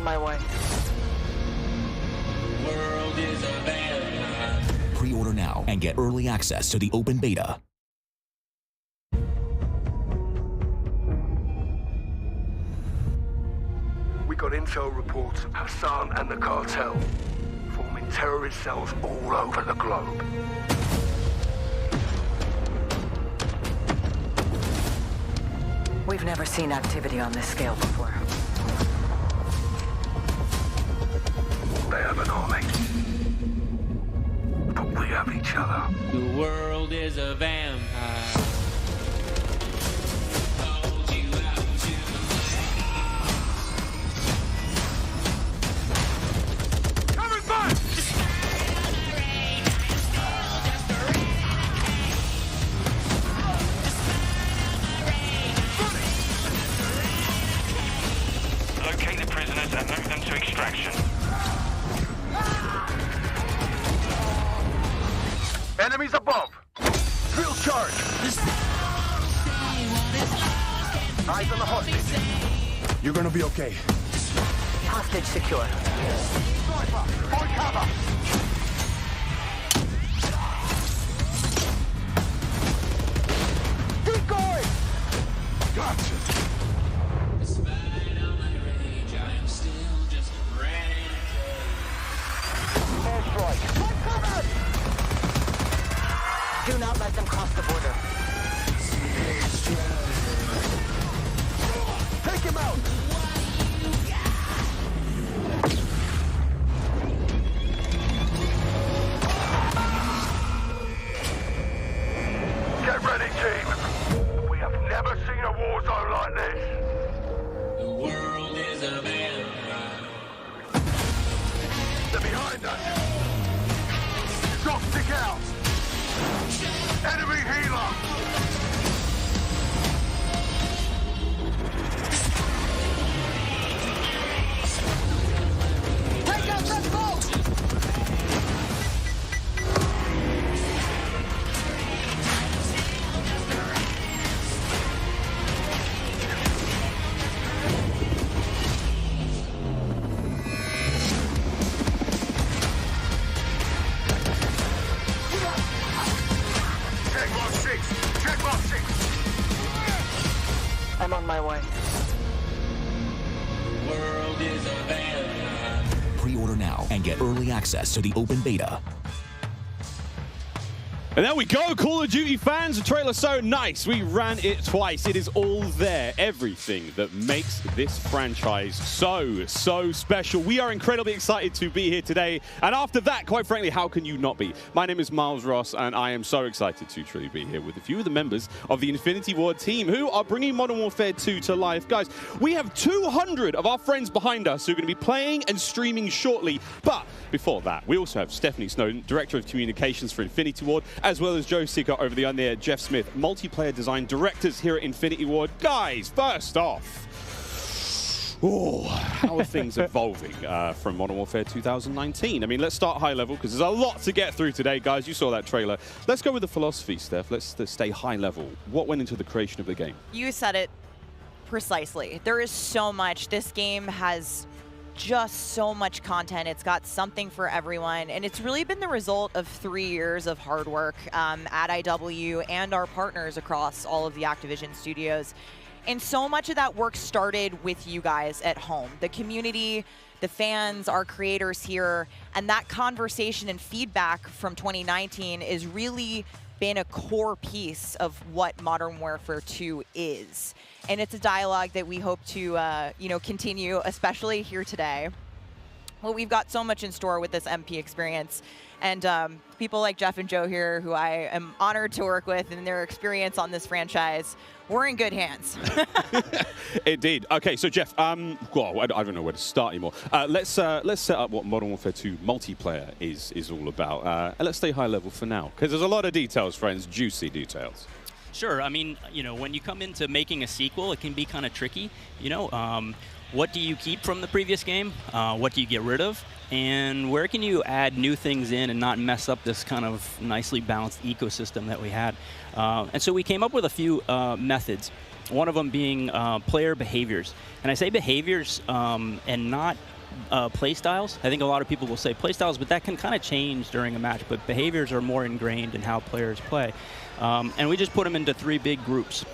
my way. World is a vampire. Pre-order now and get early access to the open beta. We got intel reports of Hassan and the cartel forming terrorist cells all over the globe. We've never seen activity on this scale before. They have an army. But we have each other. The world is a vampire. Hold you out to Coming back! Locate the prisoners and move them to extraction. Enemies above! Field charge! Eyes on the hostage. You're gonna be okay. Hostage secure. Sniper, find cover! Keep going! Gotcha. Despite all my rage, I am still just a renegade. Airstrike! Find cover! Do not let them cross the border. Take him out! Get ready, team! We have never seen a war zone like this! The world is a vampire. They're behind us! Shock stick out! Enemy healer! Take out that boat! Check mark 6! Check mark 6! I'm on my way. The world is a vampire. Pre-order now and get early access to the open beta. And there we go, Call of Duty fans. The trailer's so nice. We ran it twice. It is all there. Everything that makes this franchise so special. We are incredibly excited to be here today. And after that, quite frankly, how can you not be? My name is Miles Ross, and I am so excited to truly be here with a few of the members of the Infinity Ward team who are bringing Modern Warfare 2 to life. Guys, we have 200 of our friends behind us who are going to be playing and streaming shortly. But before that, we also have Stephanie Snowden, Director of Communications for Infinity Ward, as well as Joe Sicker over the there, Jeff Smith, multiplayer design directors here at Infinity Ward. Guys, first off, how are things evolving from Modern Warfare 2019? I mean, let's start high level because there's a lot to get through today, guys. You saw that trailer. Let's go with the philosophy, Steph. Let's stay high level. What went into the creation of the game? You said it precisely. There is so much. This game has just so much content. It's got something for everyone, and it's really been the result of 3 years of hard work at IW and our partners across all of the Activision studios. And so much of that work started with you guys at home, the community, the fans, our creators here, and that conversation and feedback from 2019 is really been a core piece of what Modern Warfare 2 is. And it's a dialogue that we hope to continue, especially here today. Well, we've got so much in store with this MP experience. And people like Jeff and Joe here, who I am honored to work with, and their experience on this franchise, we're in good hands. Indeed. Okay, so Jeff, well, I don't know where to start anymore. Let's set up what Modern Warfare 2 multiplayer is all about. And let's stay high level for now, because there's a lot of details, friends, juicy details. Sure. I mean, when you come into making a sequel, it can be kind of tricky. What do you keep from the previous game? What do you get rid of? And where can you add new things in and not mess up this kind of nicely balanced ecosystem that we had? And so we came up with a few methods, one of them being player behaviors. And I say behaviors and not play styles. I think a lot of people will say play styles, but that can kind of change during a match. But behaviors are more ingrained in how players play. And we just put them into 3 big groups.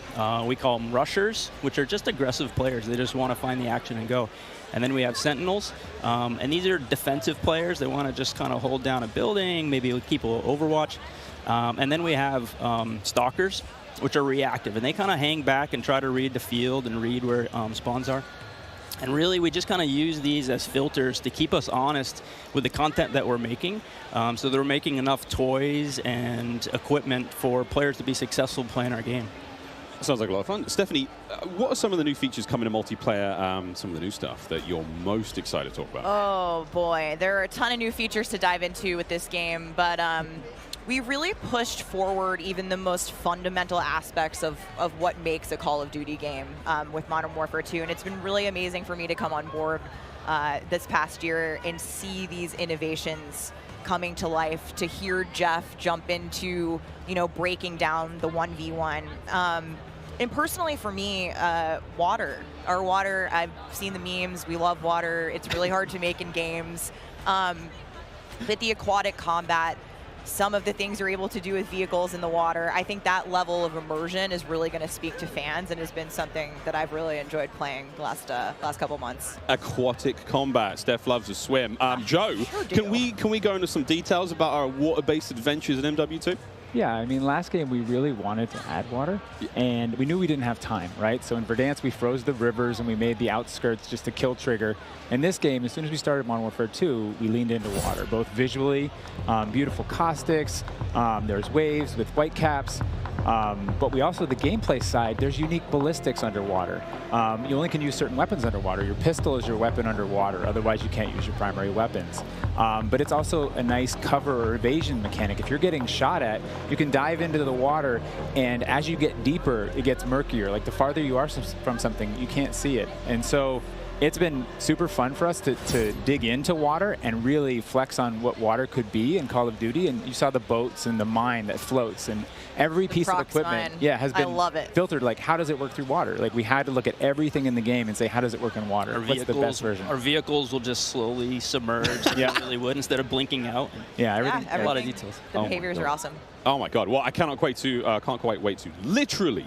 We call them rushers, which are just aggressive players. They just want to find the action and go. And then we have sentinels, and these are defensive players. They want to just kind of hold down a building, maybe keep a little overwatch. And then we have stalkers, which are reactive, and they kind of hang back and try to read the field and read where spawns are. And really, we just kind of use these as filters to keep us honest with the content that we're making. So that we're making enough toys and equipment for players to be successful playing our game. Sounds like a lot of fun. Stephanie, what are some of the new features coming to multiplayer, some of the new stuff that you're most excited to talk about? Oh, boy. There are a ton of new features to dive into with this game, but we really pushed forward even the most fundamental aspects of what makes a Call of Duty game with Modern Warfare 2, and it's been really amazing for me to come on board this past year and see these innovations coming to life, to hear Jeff jump into, breaking down the 1v1. And personally for me, water. Our water, I've seen the memes, we love water. It's really hard to make in games. But the aquatic combat, some of the things you're able to do with vehicles in the water, I think that level of immersion is really going to speak to fans and has been something that I've really enjoyed playing the last couple months. Aquatic combat. Steph loves to swim. Joe, sure can we go into some details about our water-based adventures in MW2? Yeah, I mean, last game we really wanted to add water, and we knew we didn't have time, right? So in Verdansk, we froze the rivers and we made the outskirts just a kill trigger. In this game, as soon as we started Modern Warfare 2, we leaned into water, both visually, beautiful caustics, there's waves with white caps, but we also, the gameplay side, there's unique ballistics underwater. You only can use certain weapons underwater. Your pistol is your weapon underwater, otherwise you can't use your primary weapons. But it's also a nice cover or evasion mechanic. If you're getting shot at, you can dive into the water, and as you get deeper, it gets murkier. Like the farther you are from something, you can't see it. And so it's been super fun for us to dig into water and really flex on what water could be in Call of Duty. And you saw the boats and the mine that floats, and every piece of equipment has been filtered. Like, how does it work through water? Like, we had to look at everything in the game and say, how does it work in water? What's the best version? Our vehicles will just slowly submerge. Yeah, really would, instead of blinking out. Yeah, everything. A lot of details. The behaviors are awesome. Oh my God! Well, I can't quite wait to literally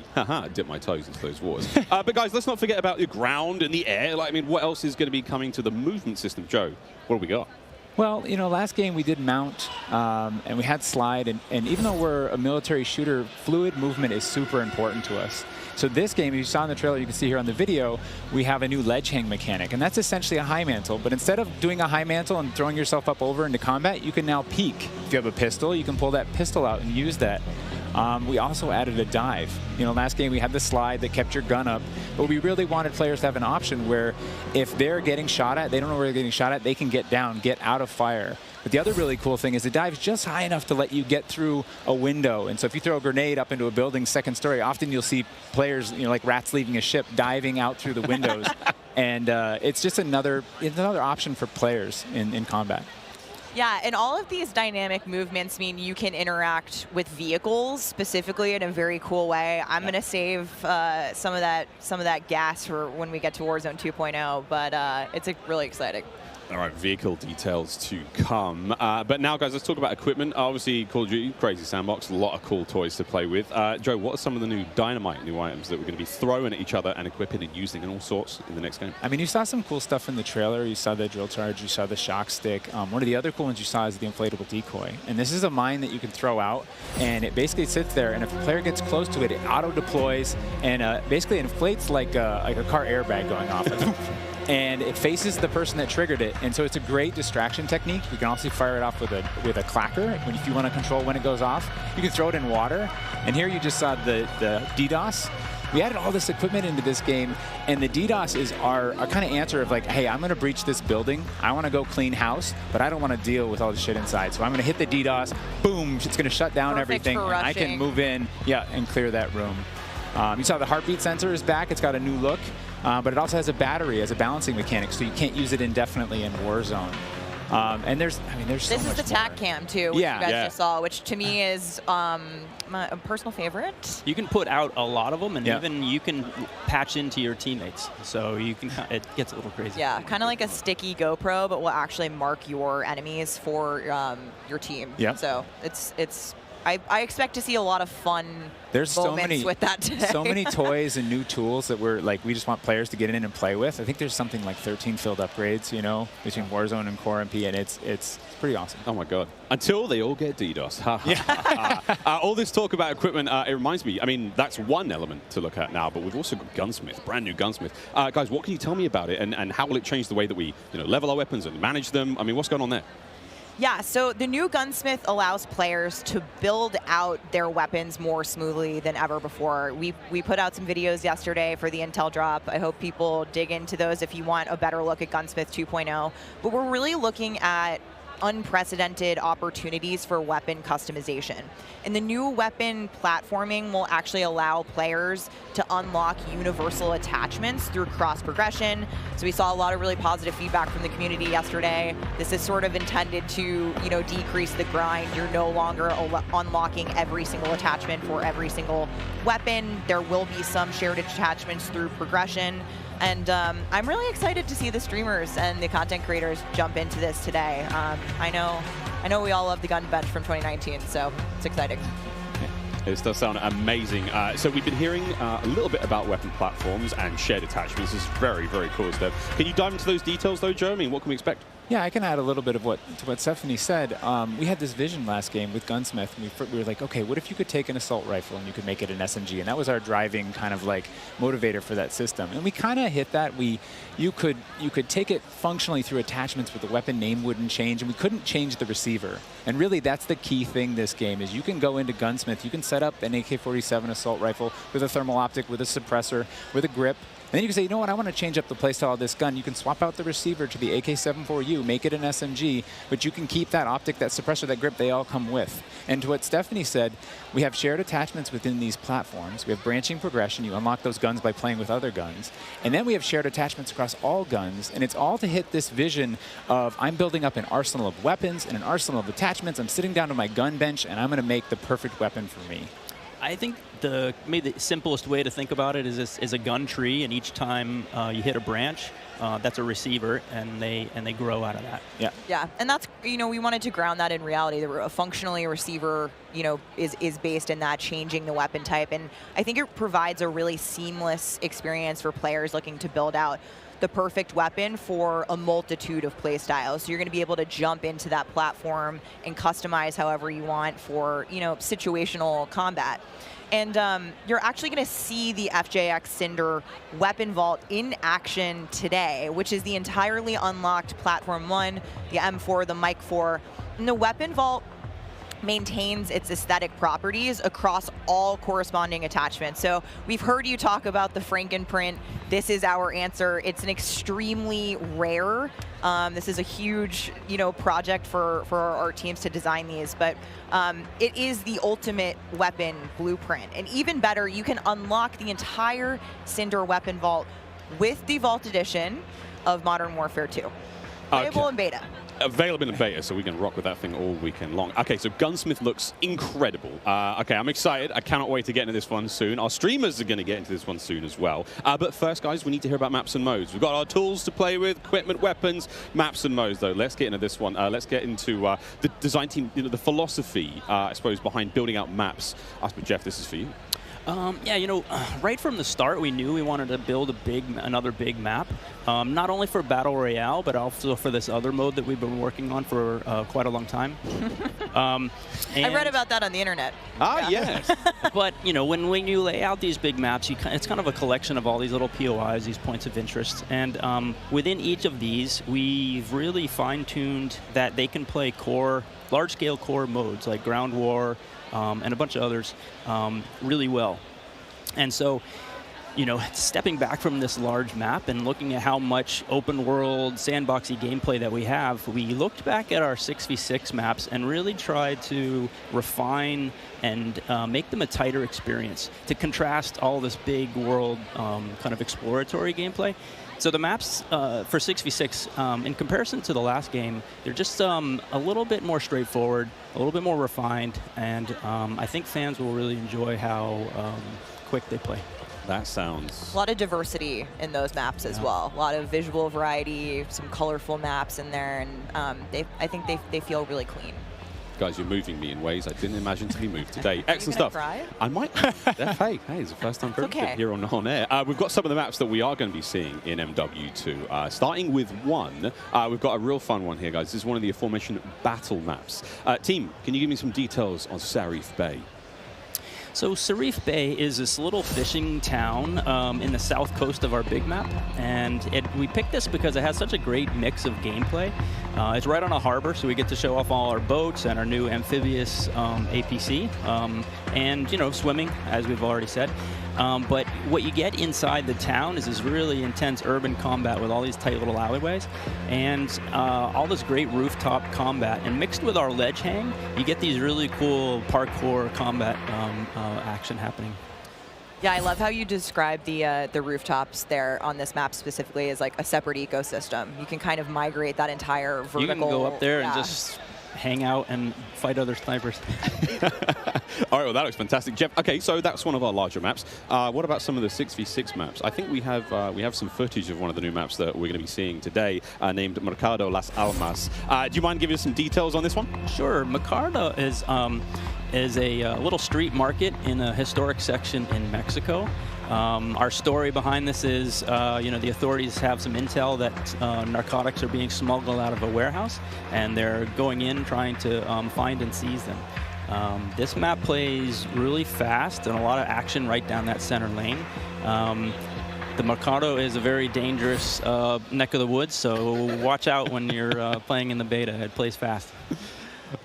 dip my toes into those waters. But guys, let's not forget about the ground and the air. Like, I mean, what else is going to be coming to the movement system? Joe, what do we got? Well, last game we did mount, and we had slide, and even though we're a military shooter, fluid movement is super important to us. So this game, as you saw in the trailer, you can see here on the video, we have a new ledge hang mechanic, and that's essentially a high mantle. But instead of doing a high mantle and throwing yourself up over into combat, you can now peek. If you have a pistol, you can pull that pistol out and use that. We also added a dive. Last game we had the slide that kept your gun up, but we really wanted players to have an option where if they're getting shot at, they don't know where they're getting shot at, they can get down, get out of fire. But the other really cool thing is the dive is just high enough to let you get through a window. And so if you throw a grenade up into a building's second story, often you'll see players, like rats leaving a ship, diving out through the windows. And it's just another option for players in combat. Yeah, and all of these dynamic movements mean you can interact with vehicles specifically in a very cool way. I'm going to save some of that gas for when we get to Warzone 2.0, but it's really exciting. All right, vehicle details to come. But now, guys, let's talk about equipment. Obviously, Call of Duty, crazy sandbox, a lot of cool toys to play with. Joe, what are some of the new dynamite new items that we're going to be throwing at each other and equipping and using in all sorts in the next game? I mean, you saw some cool stuff in the trailer. You saw the drill charge. You saw the shock stick. One of the other cool ones you saw is the inflatable decoy. And this is a mine that you can throw out, and it basically sits there. And if a player gets close to it, it auto-deploys and basically inflates like a car airbag going off. And it faces the person that triggered it, and so it's a great distraction technique. You can also fire it off with a clacker if you want to control when it goes off. You can throw it in water, and here you just saw the DDoS. We added all this equipment into this game, and the DDoS is our kind of answer of like, hey, I'm going to breach this building. I want to go clean house, but I don't want to deal with all the shit inside. So I'm going to hit the DDoS. Boom! It's going to shut down everything, and I can move in, and clear that room. You saw the heartbeat sensor is back. It's got a new look. But it also has a battery as a balancing mechanic, so you can't use it indefinitely in Warzone. And there's so This is much the TAC more. cam too, which Yeah. you guys Yeah. just saw, which to me is a personal favorite. You can put out a lot of them, and Yeah. even you can patch into your teammates. So you can. It gets a little crazy. Yeah, kind of like a sticky GoPro, but will actually mark your enemies for your team. Yeah. So I expect to see a lot of fun There's so moments many, with that today. so many toys and new tools that we just want players to get in and play with. I think there's something like 13 field upgrades, between Warzone and Core MP, and it's pretty awesome. Oh my God. Until they all get DDoS. All this talk about equipment, it reminds me, I mean, that's one element to look at now, but we've also got Gunsmith, brand new Gunsmith. Guys, what can you tell me about it, and how will it change the way that we level our weapons and manage them? I mean, what's going on there? Yeah, so the new Gunsmith allows players to build out their weapons more smoothly than ever before. We put out some videos yesterday for the Intel drop. I hope people dig into those if you want a better look at Gunsmith 2.0. But we're really looking at unprecedented opportunities for weapon customization. And the new weapon platforming will actually allow players to unlock universal attachments through cross progression. So we saw a lot of really positive feedback from the community yesterday. This is sort of intended to, decrease the grind. You're no longer unlocking every single attachment for every single weapon. There will be some shared attachments through progression. And I'm really excited to see the streamers and the content creators jump into this today. I know we all love the gun bench from 2019, so it's exciting. This does sound amazing. So we've been hearing a little bit about weapon platforms and shared attachments. This is very, very cool stuff. Can you dive into those details, though, Joe? I mean, what can we expect? Yeah, I can add a little bit of what Stephanie said. We had this vision last game with Gunsmith, and we were like, okay, what if you could take an assault rifle and you could make it an SMG? And that was our driving kind of like motivator for that system. And we kind of hit that. You could take it functionally through attachments, but the weapon name wouldn't change, and we couldn't change the receiver. And really, that's the key thing this game is you can go into Gunsmith, you can set up an AK-47 assault rifle with a thermal optic, with a suppressor, with a grip. And then you can say, you know what, I want to change up the playstyle of this gun. You can swap out the receiver to the AK-74U, make it an SMG, but you can keep that optic, that suppressor, that grip, they all come with. And to what Stephanie said, we have shared attachments within these platforms. We have branching progression. You unlock those guns by playing with other guns. And then we have shared attachments across all guns, and it's all to hit this vision of I'm building up an arsenal of weapons and an arsenal of attachments. I'm sitting down to my gun bench, and I'm going to make the perfect weapon for me. I think maybe the simplest way to think about it is a gun tree, and each time you hit a branch, that's a receiver, and they grow out of that. Yeah. Yeah, and that's, we wanted to ground that in reality. Functionally, a receiver, is based in that, changing the weapon type. And I think it provides a really seamless experience for players looking to build out the perfect weapon for a multitude of play styles. So you're going to be able to jump into that platform and customize however you want for, situational combat. And you're actually going to see the FJX Cinder weapon vault in action today, which is the entirely unlocked Platform 1, the M4, the Mic 4. And the weapon vault maintains its aesthetic properties across all corresponding attachments. So we've heard you talk about the Frankenprint. This is our answer. It's an extremely rare. This is a huge, project for our art teams to design these, but it is the ultimate weapon blueprint. And even better, you can unlock the entire Cinder weapon vault with the Vault Edition of Modern Warfare 2. Playable in beta. Available in beta, so we can rock with that thing all weekend long. Okay, so Gunsmith looks incredible. Okay, I'm excited. I cannot wait to get into this one soon. Our streamers are going to get into this one soon as well. But first, guys, we need to hear about maps and modes. We've got our tools to play with, equipment, weapons, maps and modes, though. Let's get into this one. Let's get into the design team, the philosophy, I suppose, behind building out maps. But Jeff, this is for you. Yeah, right from the start, we knew we wanted to build another big map, not only for Battle Royale, but also for this other mode that we've been working on for quite a long time. I read about that on the internet. Yes. But, when you lay out these big maps, it's kind of a collection of all these little POIs, these points of interest. And within each of these, we've really fine-tuned that they can play large-scale core modes like Ground War, and a bunch of others really well. And so you know, stepping back from this large map and looking at how much open world sandboxy gameplay that we have, we looked back at our 6v6 maps and really tried to refine and make them a tighter experience to contrast all this big world kind of exploratory gameplay. So the maps for 6v6, in comparison to the last game, they're just a little bit more straightforward, a little bit more refined, and I think fans will really enjoy how quick they play. That sounds... A lot of diversity in those maps as well. A lot of visual variety, some colorful maps in there, and I think they feel really clean. Guys, you're moving me in ways I didn't imagine to be moved today. Excellent stuff. Cry? I might. Hey, it's the first time for everything here on air. We've got some of the maps that we are going to be seeing in MW2. Starting with one, we've got a real fun one here, guys. This is one of the aforementioned battle maps. Team, can you give me some details on Sarif Bay? So Sarif Bay is this little fishing town in the south coast of our big map, and we picked this because it has such a great mix of gameplay. It's right on a harbor, so we get to show off all our boats and our new amphibious APC, and you know, swimming, as we've already said. But what you get inside the town is this really intense urban combat with all these tight little alleyways and all this great rooftop combat. And mixed with our ledge hang, you get these really cool parkour combat action happening. Yeah, I love how you describe the rooftops there on this map specifically as like a separate ecosystem. You can kind of migrate that entire vertical. You can go up there and just hang out and fight other snipers. All right, well, that looks fantastic. Jeff, okay, so that's one of our larger maps. What about some of the 6v6 maps? I think we have some footage of one of the new maps that we're going to be seeing today, named Mercado Las Almas. Do you mind giving us some details on this one? Sure. Mercado is a little street market in a historic section in Mexico. Our story behind this is, you know, the authorities have some intel that narcotics are being smuggled out of a warehouse, and they're going in trying to find and seize them. This map plays really fast and a lot of action right down that center lane. The Mercado is a very dangerous neck of the woods, so watch out when you're playing in the beta. It plays fast.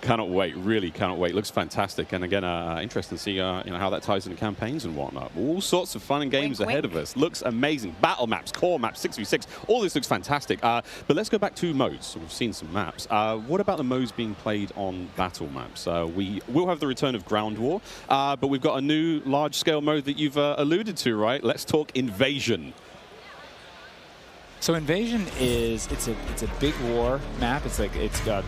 Cannot wait, really cannot wait. Looks fantastic, and again, interesting to see you know, how that ties into campaigns and whatnot. All sorts of fun and games ahead of us. Looks amazing. Battle maps, core maps, 6v6, all this looks fantastic. But let's go back to modes. So we've seen some maps. What about the modes being played on battle maps? We will have the return of Ground War, but we've got a new large-scale mode that you've alluded to, right? Let's talk Invasion. So Invasion is it's a big war map. It's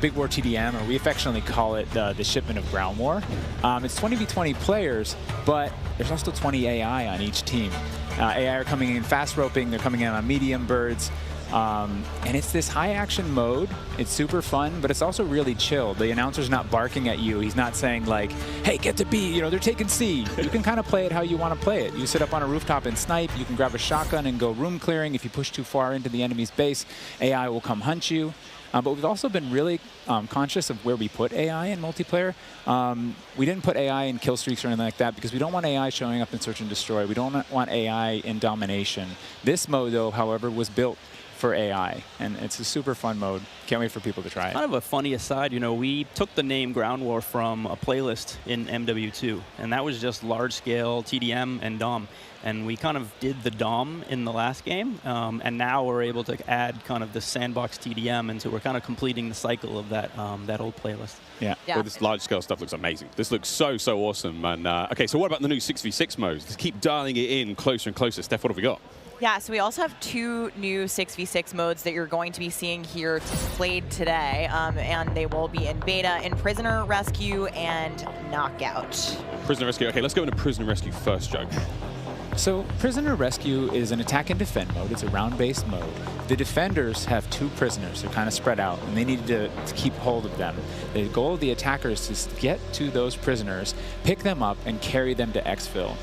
Big War TDM, or we affectionately call it the shipment of Ground War. It's 20v20 players, but there's also 20 AI on each team. AI are coming in fast roping. They're coming in on medium birds. And it's this high action mode. It's super fun, but it's also really chill. The announcer's not barking at you. He's not saying like, hey, get to B, you know, they're taking C. You can kind of play it how you want to play it. You sit up on a rooftop and snipe. You can grab a shotgun and go room clearing. If you push too far into the enemy's base, AI will come hunt you. But we've also been really conscious of where we put AI in multiplayer. We didn't put AI in kill streaks or anything like that because we don't want AI showing up in search and destroy. We don't want AI in domination. This mode, though, however, was built for AI, and it's a super fun mode. Can't wait for people to try it. Kind of a funny aside, you know, we took the name Ground War from a playlist in MW2, and that was just large-scale TDM and DOM. And we kind of did the DOM in the last game, and now we're able to add kind of the sandbox TDM, and so we're kind of completing the cycle of that that old playlist. Yeah. Well, this large-scale stuff looks amazing. This looks so awesome. And okay, so what about the new 6v6 modes? Let's keep dialing it in closer and closer. Steph, what have we got? Yeah, so we also have 2 new 6v6 modes that you're going to be seeing here played today, and they will be in beta in Prisoner Rescue and Knockout. Prisoner Rescue. Okay, let's go into Prisoner Rescue first, Joe. So Prisoner Rescue is an attack and defend mode. It's a round-based mode. The defenders have 2 prisoners. They're kind of spread out, and they need to keep hold of them. The goal of the attackers is to get to those prisoners, pick them up, and carry them to exfil.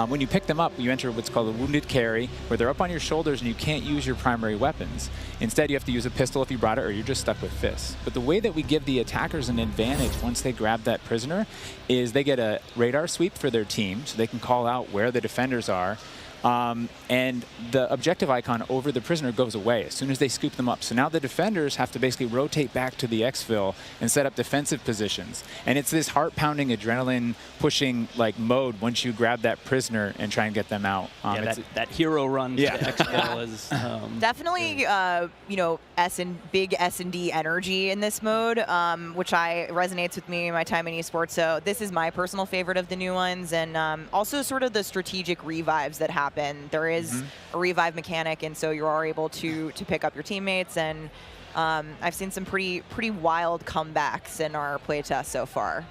When you pick them up, you enter what's called a wounded carry, where they're up on your shoulders and you can't use your primary weapons. Instead, you have to use a pistol if you brought it, or you're just stuck with fists. But the way that we give the attackers an advantage once they grab that prisoner is they get a radar sweep for their team, so they can call out where the defenders are. And the objective icon over the prisoner goes away as soon as they scoop them up. So now the defenders have to basically rotate back to the exfil and set up defensive positions. And it's this heart-pounding, adrenaline-pushing like mode once you grab that prisoner and try and get them out. Yeah, that hero run to the exfil is definitely you know, big S&D energy in this mode, which resonates with me in my time in esports. So this is my personal favorite of the new ones, and also sort of the strategic revives that happen. There is a revive mechanic, and so you are able to pick up your teammates, and I've seen some pretty wild comebacks in our playtest so far.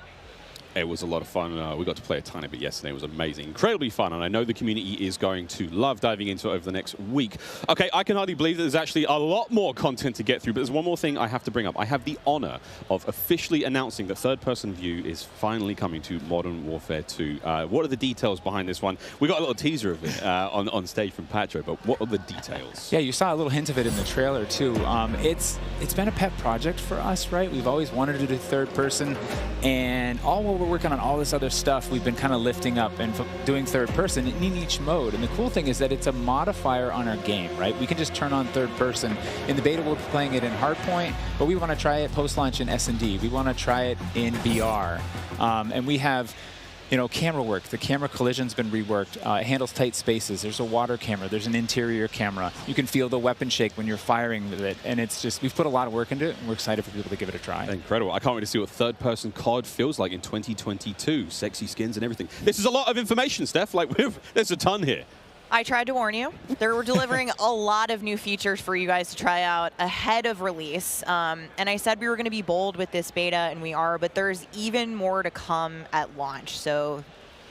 It was a lot of fun. We got to play a tiny bit yesterday. It was amazing. Incredibly fun, and I know the community is going to love diving into it over the next week. Okay, I can hardly believe that there's actually a lot more content to get through, but there's one more thing I have to bring up. I have the honor of officially announcing that third-person view is finally coming to Modern Warfare 2. What are the details behind this one? We got a little teaser of it on stage from Patro, but what are the details? Yeah, you saw a little hint of it in the trailer, too. It's been a pet project for us, right? We've always wanted to do third-person, and all we're working on all this other stuff we've been kind of lifting up and doing third person in each mode. And the cool thing is that it's a modifier on our game, right? We can just turn on third person. In the beta, we're playing it in Hardpoint, but we want to try it post-launch in S&D. We want to try it in VR. And we have, you know, camera work. The camera collision's been reworked. It handles tight spaces. There's a water camera. There's an interior camera. You can feel the weapon shake when you're firing with it. And it's just, we've put a lot of work into it, and we're excited for people to give it a try. Incredible. I can't wait to see what third-person COD feels like in 2022. Sexy skins and everything. This is a lot of information, Steph. Like, there's a ton here. I tried to warn you. We're delivering a lot of new features for you guys to try out ahead of release. And I said we were going to be bold with this beta, and we are, but there's even more to come at launch. So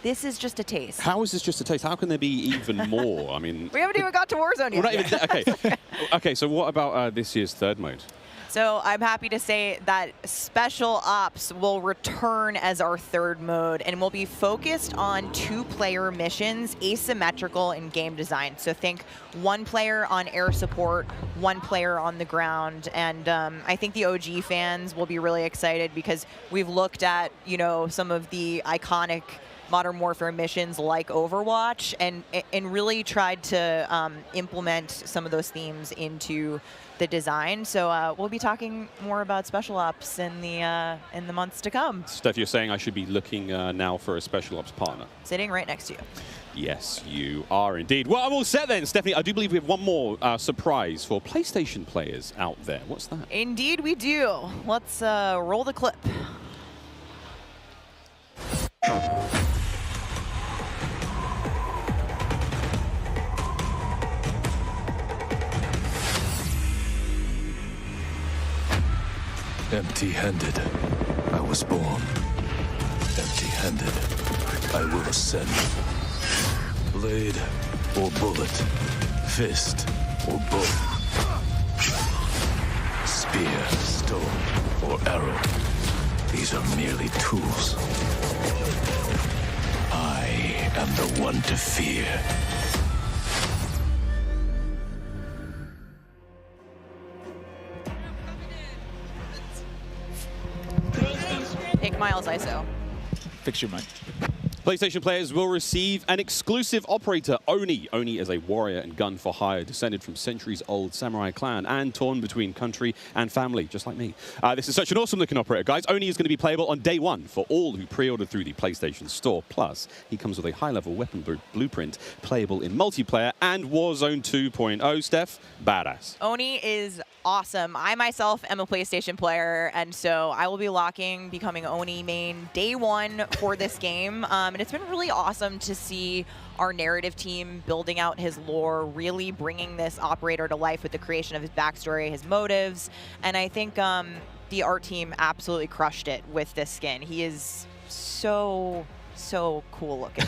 this is just a taste. How is this just a taste? How can there be even more? I mean, we haven't even got to Warzone yet. We're not even, okay. Okay, so what about this year's third mode? So I'm happy to say that Special Ops will return as our third mode, and will be focused on two-player missions, asymmetrical in game design. So think one player on air support, one player on the ground, and I think the OG fans will be really excited because we've looked at, you know, some of the iconic Modern Warfare missions like Overwatch, and really tried to implement some of those themes into the design. So we'll be talking more about Special Ops in the months to come. Steph, you're saying I should be looking now for a Special Ops partner? Sitting right next to you. Yes, you are indeed. Well, I'm all set then, Stephanie. I do believe we have one more surprise for PlayStation players out there. What's that? Indeed we do. Let's roll the clip. Empty-handed, I was born. Empty-handed, I will ascend. Blade or bullet, fist or bow. Spear, stone, or arrow. These are merely tools. I am the one to fear. Take Miles ISO. Fix your mind. PlayStation players will receive an exclusive operator, Oni. Oni is a warrior and gun for hire, descended from centuries-old samurai clan and torn between country and family, just like me. This is such an awesome-looking operator, guys. Oni is going to be playable on day one for all who pre-ordered through the PlayStation Store. Plus, he comes with a high-level weapon blueprint, playable in multiplayer and Warzone 2.0. Steph, badass. Oni is awesome. I myself am a PlayStation player, and so I will be becoming Oni main day one for this game. And it's been really awesome to see our narrative team building out his lore, really bringing this operator to life with the creation of his backstory, his motives. And I think the art team absolutely crushed it with this skin. He is so cool looking.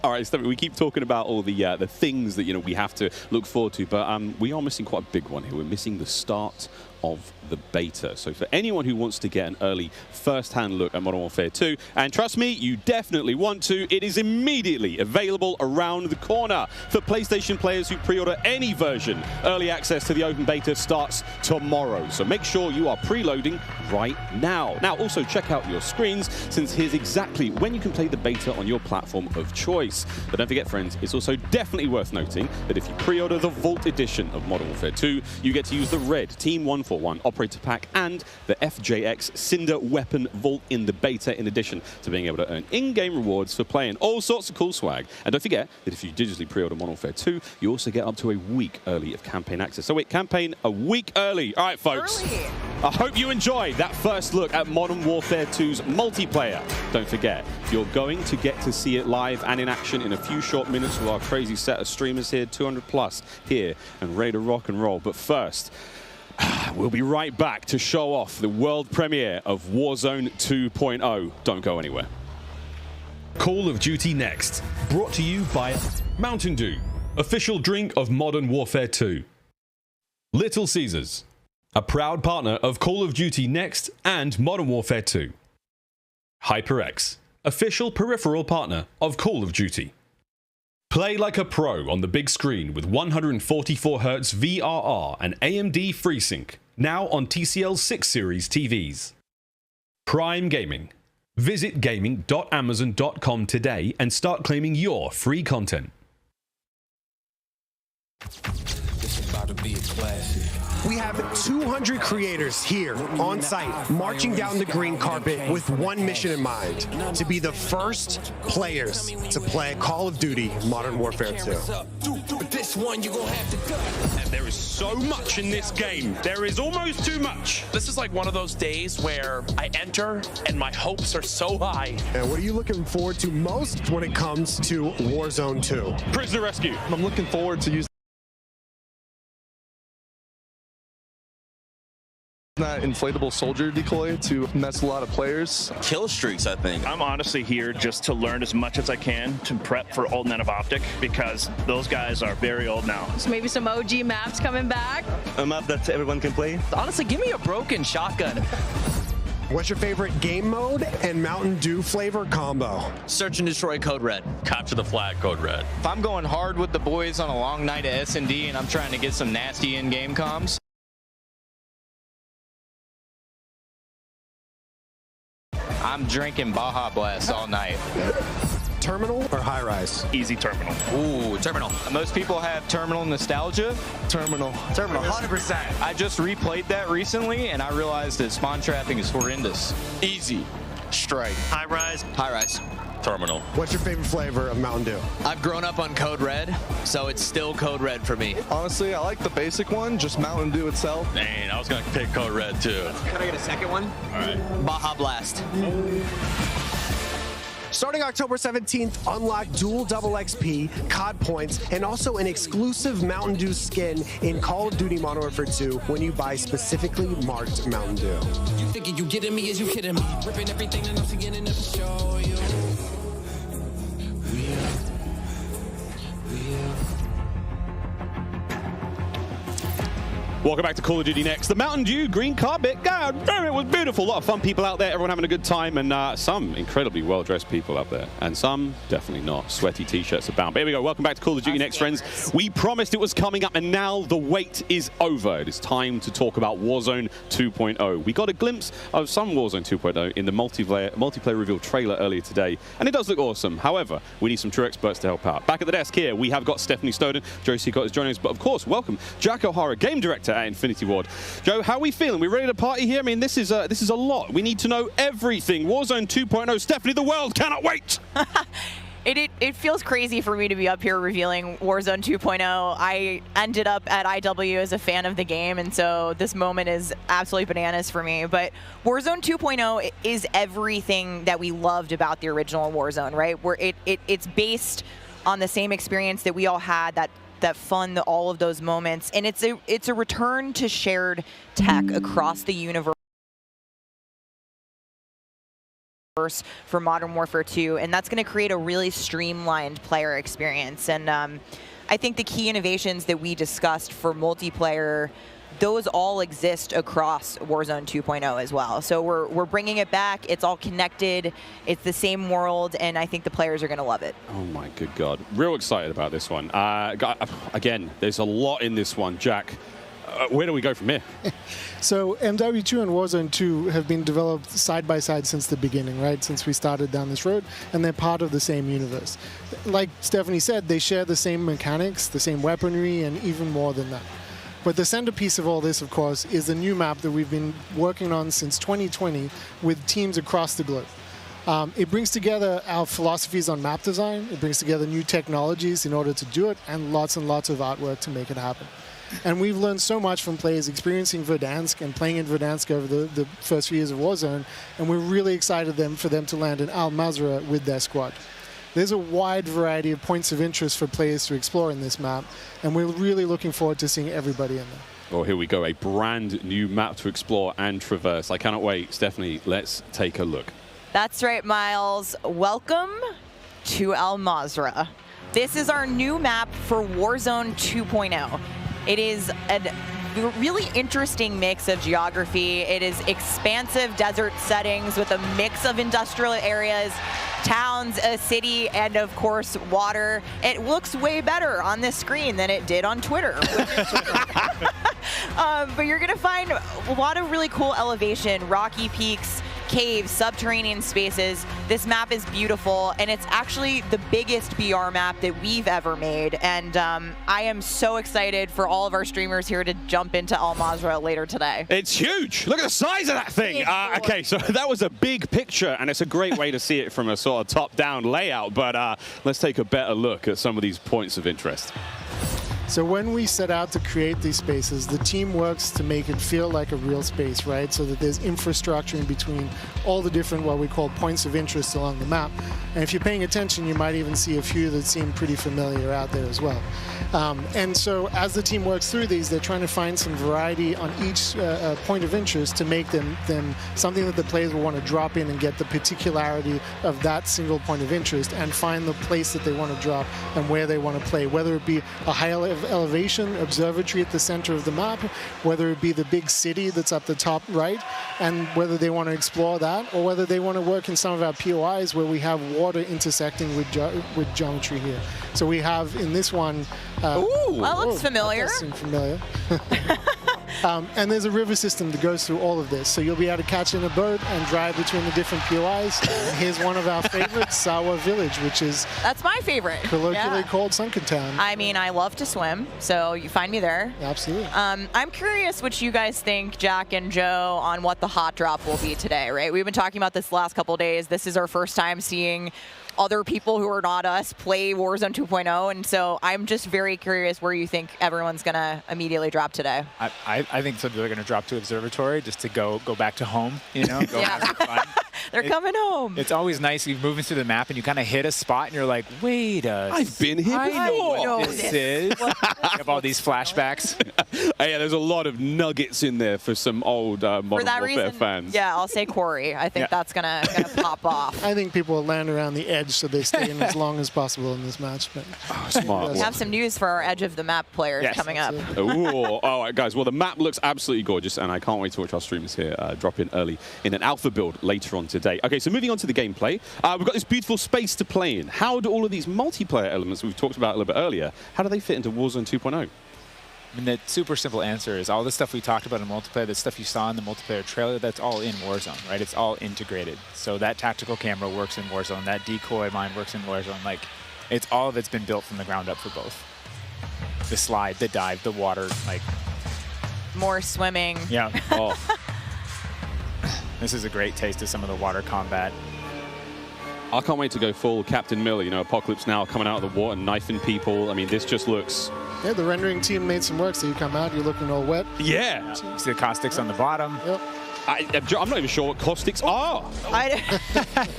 All right, Stephanie, we keep talking about all the things that we have to look forward to, but we are missing quite a big one here. We're missing the start of the beta. So for anyone who wants to get an early first-hand look at Modern Warfare 2, and trust me, you definitely want to, it is immediately available around the corner. For PlayStation players who pre-order any version, early access to the open beta starts tomorrow. So make sure you are preloading right now. Now, also check out your screens, since here's exactly when you can play the beta on your platform of choice. But don't forget, friends, it's also definitely worth noting that if you pre-order the Vault edition of Modern Warfare 2, you get to use the red Team 141 Operator Pack and the FJX Cinder Weapon Vault in the beta, in addition to being able to earn in-game rewards for playing all sorts of cool swag. And don't forget that if you digitally pre-order Modern Warfare 2, you also get up to a week early of campaign access. So wait, campaign a week early. All right, folks. Early. I hope you enjoyed that first look at Modern Warfare 2's multiplayer. Don't forget, you're going to get to see it live and in action in a few short minutes with our crazy set of streamers here, 200 plus here, and ready to rock and roll. But first, we'll be right back to show off the world premiere of Warzone 2.0. Don't go anywhere. Call of Duty Next, brought to you by Mountain Dew, official drink of Modern Warfare 2. Little Caesars, a proud partner of Call of Duty Next and Modern Warfare 2. HyperX, official peripheral partner of Call of Duty. Play like a pro on the big screen with 144Hz VRR and AMD FreeSync, now on TCL 6 Series TVs. Prime Gaming. Visit gaming.amazon.com today and start claiming your free content. It's about to be a classic. We have 200 creators here on site, marching down the green carpet with one mission in mind: to be the first players to play Call of Duty Modern Warfare 2. But this one you gonna have to go. And there is so much in this game. There is almost too much. This is like one of those days where I enter and my hopes are so high. And what are you looking forward to most when it comes to Warzone 2? Prisoner rescue. I'm looking forward to using that inflatable soldier decoy to mess a lot of players. Kill streaks, I think. I'm honestly here just to learn as much as I can to prep for Old Men of Optic, because those guys are very old now. So maybe some OG maps coming back. A map that everyone can play. Honestly, give me a broken shotgun. What's your favorite game mode and Mountain Dew flavor combo? Search and destroy Code Red. Capture the flag, Code Red. If I'm going hard with the boys on a long night at S&D and I'm trying to get some nasty in-game comms, I'm drinking Baja Blast all night. Terminal or high rise? Easy terminal. Ooh, terminal. Most people have terminal nostalgia. Terminal. Terminal, 100%. I just replayed that recently and I realized that spawn trapping is horrendous. Easy. Strike. High rise. High rise. Terminal. What's your favorite flavor of Mountain Dew? I've grown up on Code Red, so it's still Code Red for me. Honestly, I like the basic one, just Mountain Dew itself. Dang, I was gonna pick Code Red too. Can I get a second one? All right. Baja Blast. Starting October 17th, unlock dual double XP, COD points, and also an exclusive Mountain Dew skin in Call of Duty Modern Warfare 2 when you buy specifically marked Mountain Dew. You thinking you getting me? Is you kidding me? Ripping everything that I'm seeing and never show you. Welcome back to Call of Duty Next. The Mountain Dew green carpet. God damn, it was beautiful. A lot of fun people out there. Everyone having a good time. And some incredibly well-dressed people out there. And some definitely not. Sweaty T-shirts abound. But here we go. Welcome back to Call of Duty Next, friends. We promised it was coming up, and now the wait is over. It is time to talk about Warzone 2.0. We got a glimpse of some Warzone 2.0 in the multiplayer reveal trailer earlier today. And it does look awesome. However, we need some true experts to help out. Back at the desk here, we have got Stephanie Snowden. Joe Seacott is joining us. But of course, welcome Jack O'Hara, Game Director at Infinity Ward. Joe, how are we feeling? We ready to party here? I mean, this is a lot. We need to know everything. Warzone 2.0. Stephanie, the world cannot wait. It feels crazy for me to be up here revealing Warzone 2.0. I ended up at IW as a fan of the game, and so this moment is absolutely bananas for me. But Warzone 2.0 is everything that we loved about the original Warzone, right? Where it's based on the same experience that we all had, that fun, all of those moments, and it's a return to shared tech across the universe for Modern Warfare 2, and that's going to create a really streamlined player experience. And I think the key innovations that we discussed for multiplayer those all exist across Warzone 2.0 as well. So we're bringing it back. It's all connected. It's the same world, and I think the players are going to love it. Oh my good God. Real excited about this one. Again, there's a lot in this one. Jack, where do we go from here? So MW2 and Warzone 2 have been developed side by side since the beginning, right? Since we started down this road, and they're part of the same universe. Like Stephanie said, they share the same mechanics, the same weaponry, and even more than that. But the centerpiece of all this, of course, is the new map that we've been working on since 2020 with teams across the globe. It brings together our philosophies on map design, it brings together new technologies in order to do it, and lots of artwork to make it happen. And we've learned so much from players experiencing Verdansk and playing in Verdansk over the first few years of Warzone, and we're really excited for them to land in Al-Mazrah with their squad. There's a wide variety of points of interest for players to explore in this map, and we're really looking forward to seeing everybody in there. Well, here we go, a brand new map to explore and traverse. I cannot wait. Stephanie, let's take a look. That's right, Miles. Welcome to Al-Mazrah. This is our new map for Warzone 2.0. It is a really interesting mix of geography. It is expansive desert settings with a mix of industrial areas, towns, a city, and of course, water. It looks way better on this screen than it did on Twitter. But you're gonna find a lot of really cool elevation, rocky peaks, caves, subterranean spaces. This map is beautiful, and it's actually the biggest BR map that we've ever made. And I am so excited for all of our streamers here to jump into Al-Mazrah later today. It's huge. Look at the size of that thing. Okay, so that was a big picture, and it's a great way to see it from a sort of top-down layout. But let's take a better look at some of these points of interest. So when we set out to create these spaces, the team works to make it feel like a real space, right? So that there's infrastructure in between all the different, what we call points of interest along the map. And if you're paying attention, you might even see a few that seem pretty familiar out there as well. And so as the team works through these, they're trying to find some variety on each point of interest to make them something that the players will want to drop in and get the particularity of that single point of interest and find the place that they want to drop and where they want to play, whether it be a high elevation observatory at the center of the map, whether it be the big city that's up the top right, and whether they want to explore that, or whether they want to work in some of our POIs where we have water intersecting with geometry here. So we have in this one... Ooh, that looks familiar. That does seem familiar. And there's a river system that goes through all of this. So you'll be able to catch in a boat and drive between the different POIs. And here's one of our favorites, Sawa Village, which is... That's my favorite. Colloquially called Sunken Town. I mean, I love to swim, so you find me there. Absolutely. I'm curious what you guys think, Jack and Joe, on what the hot drop will be today, right? We've been talking about this the last couple of days. This is our first time seeing other people who are not us play Warzone 2.0, and so I'm just very curious where you think everyone's going to immediately drop today. I think some people are going to drop to Observatory just to go back to home, you know, go have some fun. They're coming home. It's always nice. You're moving through the map and you kind of hit a spot and you're like, wait I've been here before. I know what this is. You have all these flashbacks. Yeah, there's a lot of nuggets in there for some old Modern Warfare fans. Yeah, I'll say Corey. I think that's gonna pop off. I think people will land around the edge so they stay in as long as possible in this match. But smart. We have some news for our edge of the map players coming up. Ooh, all right, guys. Well, the map looks absolutely gorgeous, and I can't wait to watch our streamers here drop in early in an alpha build later on today. Okay, so moving on to the gameplay, we've got this beautiful space to play in. How do all of these multiplayer elements we've talked about a little bit earlier, how do they fit into Warzone 2.0? I mean, the super simple answer is all the stuff we talked about in multiplayer, the stuff you saw in the multiplayer trailer, that's all in Warzone, right? It's all integrated. So that tactical camera works in Warzone, that decoy mine works in Warzone. Like, all of it's been built from the ground up for both. The slide, the dive, the water, like... More swimming. Yeah. Oh. This is a great taste of some of the water combat. I can't wait to go full Captain Miller, you know, Apocalypse Now coming out of the water, knifing people. I mean, this just looks... Yeah, the rendering team made some work, so you come out, you're looking all wet. Yeah. See the caustics on the bottom. Yep. I'm not even sure what caustics are. I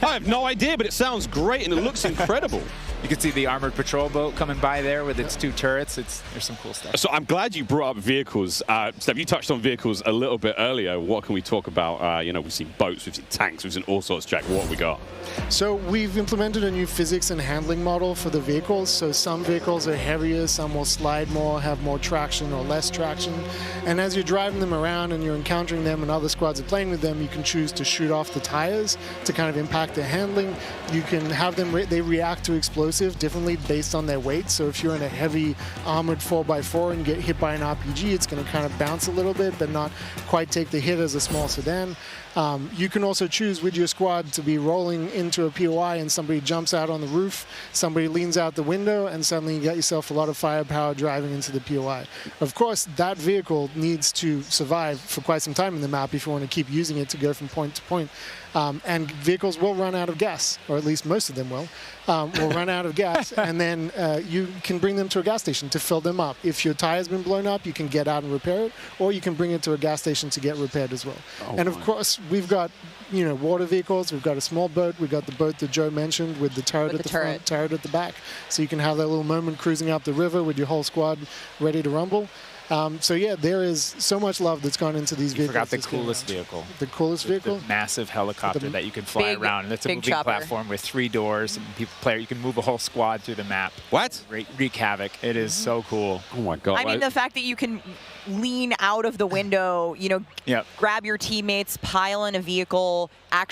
have no idea, but it sounds great and it looks incredible. You can see the armored patrol boat coming by there with its 2 turrets. There's some cool stuff. So I'm glad you brought up vehicles. Steph, you touched on vehicles a little bit earlier. What can we talk about? You know, we've seen boats, we've seen tanks, we've seen all sorts. Jack, what have we got? So we've implemented a new physics and handling model for the vehicles. So some vehicles are heavier, some will slide more, have more traction or less traction. And as you're driving them around and you're encountering them and other squads are playing with them, you can choose to shoot off the tires to kind of impact their handling. You can have them, they react to explosive differently based on their weight. So if you're in a heavy armored 4x4 and get hit by an RPG, it's going to kind of bounce a little bit, but not quite take the hit as a small sedan. You can also choose with your squad to be rolling into a POI and somebody jumps out on the roof, somebody leans out the window, and suddenly you get yourself a lot of firepower driving into the POI. Of course, that vehicle needs to survive for quite some time in the map if you want to keep using it to go from point to point. And vehicles will run out of gas, or at least most of them will run out of gas, and then you can bring them to a gas station to fill them up. If your tire's been blown up, you can get out and repair it, or you can bring it to a gas station to get repaired as well. And of course, we've got water vehicles, we've got a small boat, we've got the boat that Joe mentioned with the turret at the front, turret at the back, so you can have that little moment cruising up the river with your whole squad ready to rumble. So yeah, there is so much love that's gone into these vehicles. You forgot the coolest vehicle. The coolest vehicle? The massive helicopter that you can fly around. And it's a moving platform with 3 doors, and you can move a whole squad through the map. What? Wreak havoc. It is so cool. Oh my God. I mean, the fact that you can lean out of the window, grab your teammates, pile in a vehicle, actually